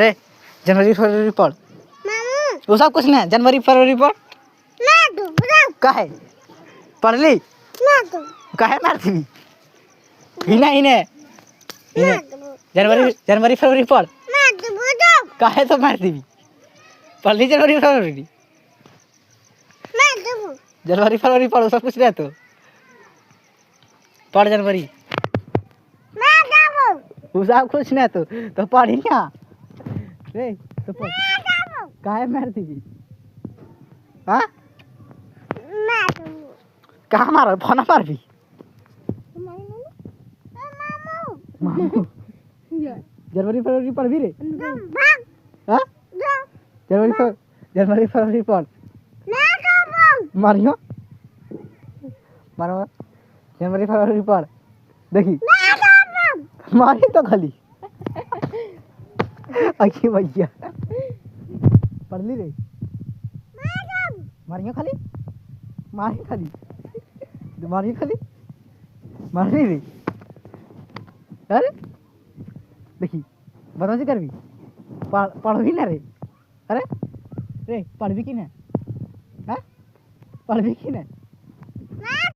ए जनवरी फरवरी पढ़। वो सब कुछ ना जनवरी फरवरी पढ़। काहे पढ़ ली काहे मारती हिना हिने जनवरी जनवरी फरवरी पढ़ काहे तो मार दी पढ़ ली जनवरी फरवरी जनवरी फरवरी पढ़ो सब कुछ रहते पढ़ जनवरी वो सब कुछ ना तो पढ़ी ना रे तो पढ़ काहे मार दी हाँ कहाँ मार फोन मार भी जनवरी फरवरी पढ़ भी रे हाँ जनवरी फरवरी पढ़ मारियो मारो जनवरी फरवरी पढ़ देखी मारी तो खाली अच्छी भैया पढ़ ली रे मारियो खाली मारी खाली मारी खाली मारी रे अरे देखी बदमाशी कर भी पढ़ भी ना रे अरे रे पढ़ भी कि ना हाँ पढ़ भी कि ना